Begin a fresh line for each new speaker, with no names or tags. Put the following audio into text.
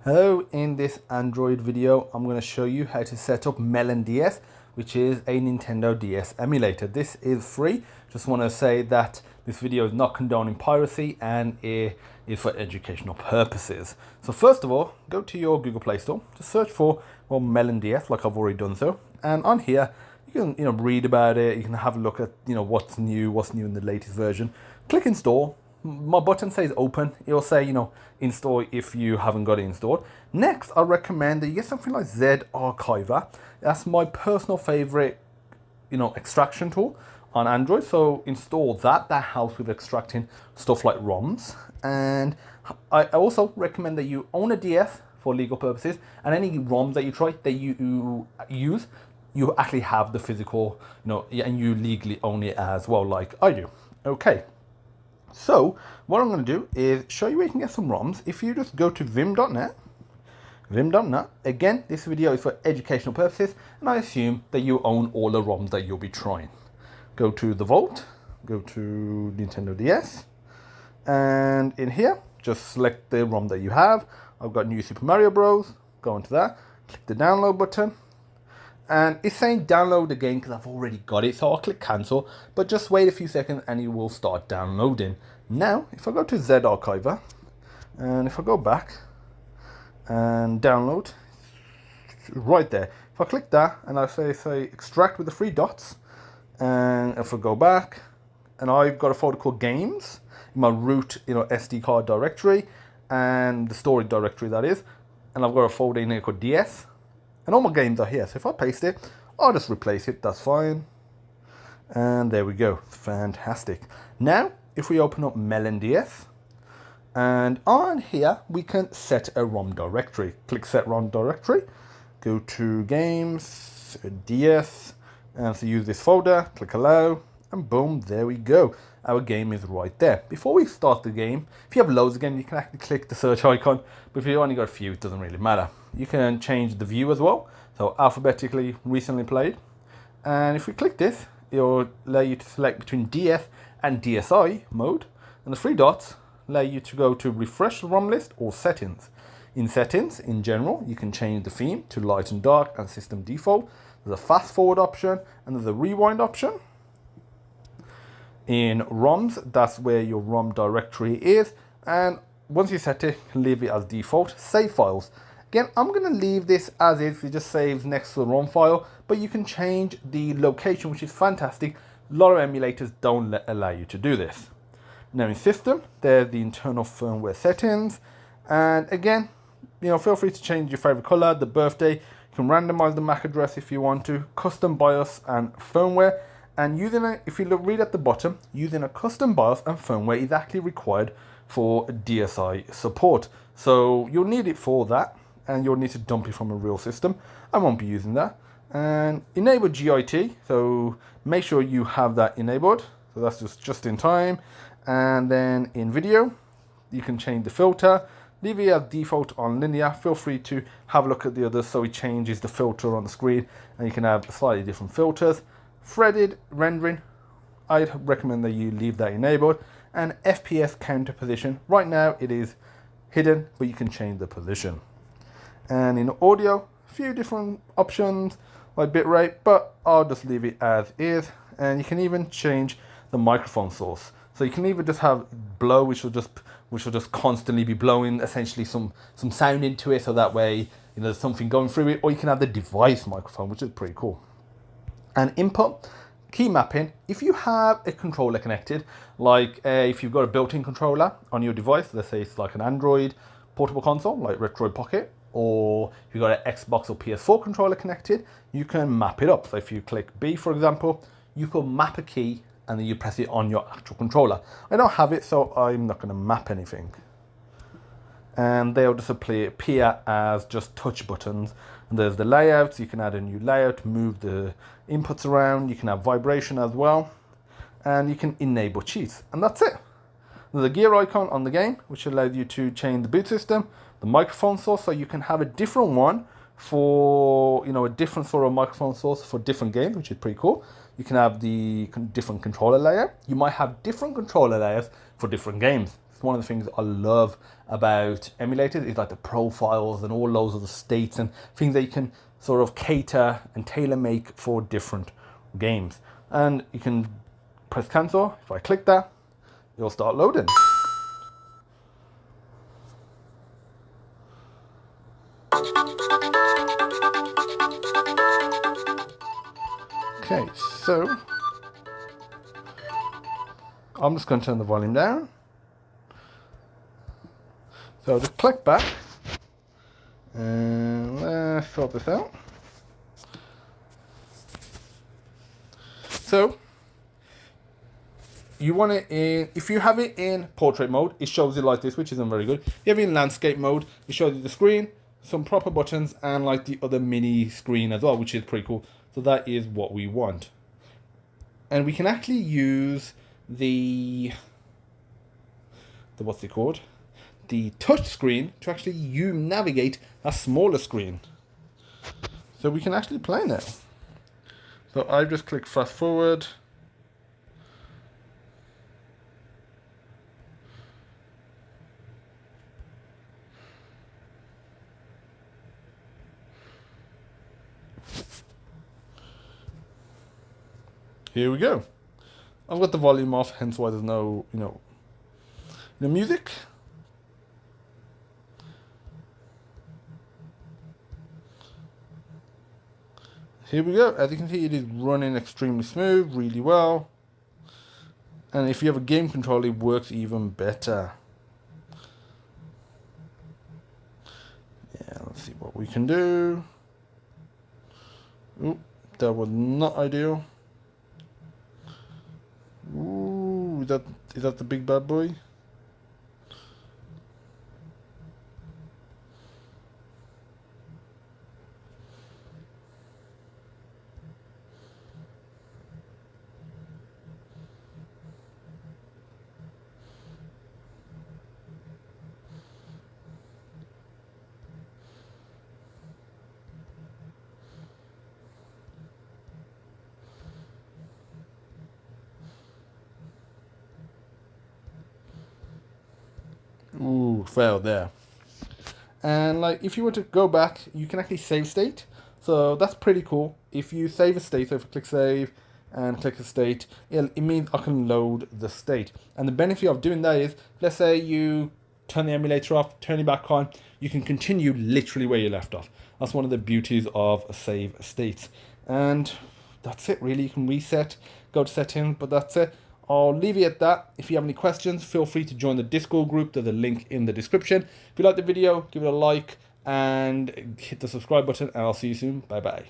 Hello, in this Android video I'm going to show you how to set up melonDS, which is a Nintendo DS emulator. This is free. Just want to say that this video is not condoning piracy and it is for educational purposes. So first of all, go to your Google Play Store, just search for melonDS like I've already done so, and on here you can read about it, you can have a look at what's new in the latest version. Click install. My button says open. It'll say, install if you haven't got it installed. Next, I recommend that you get something like Z-Archiver. That's my personal favorite, extraction tool on Android. So install that. That helps with extracting stuff like ROMs. And I also recommend that you own a DS for legal purposes, and any ROMs that you try that you use, you actually have the physical, and you legally own it as well, like I do. Okay. So what I'm going to do is show you where you can get some ROMs. If you just go to vim.net, again, this video is for educational purposes, and I assume that you own all the ROMs that you'll be trying. Go to the vault, go to Nintendo DS, and in here, just select the ROM that you have. I've got New Super Mario Bros. Go into that, click the download button. And it's saying download the game because I've already got it, so I'll click cancel, but just wait a few seconds and it will start downloading. Now, if I go to Z-Archiver, and if I go back and download, right there, if I click that and I say extract with the three dots, and if I go back, and I've got a folder called games in my root SD card directory, and the storage directory that is, and I've got a folder in here called DS. And all my games are here, so if I paste it, I'll just replace it, that's fine. And there we go, fantastic. Now, if we open up melonDS, and on here, we can set a ROM directory. Click set ROM directory, go to games, DS, and so use this folder, click allow, and boom, there we go. Our game is right there. Before we start the game, if you have loads of games, you can actually click the search icon, but if you only got a few, it doesn't really matter. You can change the view as well, so alphabetically recently played. And if we click this, it'll allow you to select between DS and DSi mode, and the three dots allow you to go to refresh the ROM list or settings. In settings, in general, you can change the theme to light and dark and system default. There's a fast forward option and there's a rewind option. In ROMs, that's where your ROM directory is, and once you set it, leave it as default. Save files. Again, I'm going to leave this as is. It just saves next to the ROM file, but you can change the location, which is fantastic. A lot of emulators don't allow you to do this. Now in system, there's the internal firmware settings, and again, feel free to change your favorite color, the birthday. You can randomize the MAC address if you want to, custom BIOS and firmware. And if you read at the bottom, using a custom BIOS and firmware is actually required for DSi support. So you'll need it for that, and you'll need to dump it from a real system. I won't be using that. And enable GIT, so make sure you have that enabled. So that's just in time. And then in video, you can change the filter. Leave it as default on linear. Feel free to have a look at the others so it changes the filter on the screen, and you can have slightly different filters. Threaded rendering, I'd recommend that you leave that enabled. And FPS counter position, right now it is hidden, but you can change the position. And in audio, a few different options like bitrate, but I'll just leave it as is. And you can even change the microphone source. So you can either just have blow, which will just constantly be blowing essentially some sound into it, so that way there's something going through it, or you can have the device microphone, which is pretty cool. And input, key mapping, if you have a controller connected, like if you've got a built-in controller on your device, let's say it's like an Android portable console, like Retroid Pocket, or if you've got an Xbox or PS4 controller connected, you can map it up. So if you click B, for example, you can map a key and then you press it on your actual controller. I don't have it, so I'm not going to map anything. And they'll just appear as just touch buttons. And there's the layouts. You can add a new layout, move the inputs around. You can have vibration as well, and you can enable cheats, and that's it. There's a gear icon on the game, which allows you to change the boot system, the microphone source, so you can have a different one for a different sort of microphone source for different games, which is pretty cool. You can have the different controller layout. You might have different controller layers for different games. one of the things I love about emulators is like the profiles and all those other states and things that you can sort of cater and tailor make for different games. And you can press cancel. If I click that, it'll start loading. Okay, so I'm just going to turn the volume down. So I'll just click back and let's sort this out. So you want it in, if you have it in portrait mode, it shows you like this, which isn't very good. If you have it in landscape mode, it shows you the screen, some proper buttons, and like the other mini screen as well, which is pretty cool. So that is what we want. And we can actually use the what's it called? The touch screen to actually navigate a smaller screen. So we can actually play now. So I've just clicked fast forward. Here we go. I've got the volume off, hence why there's no, no music. Here we go. As you can see, it is running extremely smooth, really well. And if you have a game controller, it works even better. Yeah, let's see what we can do. Oop, that was not ideal. Ooh, is that the big bad boy? Ooh, failed there. And like, if you were to go back, you can actually save state. So that's pretty cool. If you save a state, so if I click save and click a state, it means I can load the state. And the benefit of doing that is, let's say you turn the emulator off, turn it back on, you can continue literally where you left off. That's one of the beauties of save states. And that's it really. You can reset, go to settings, but that's it. I'll leave it at that. If you have any questions, feel free to join the Discord group. There's a link in the description. If you like the video, give it a like and hit the subscribe button, and I'll see you soon. Bye bye.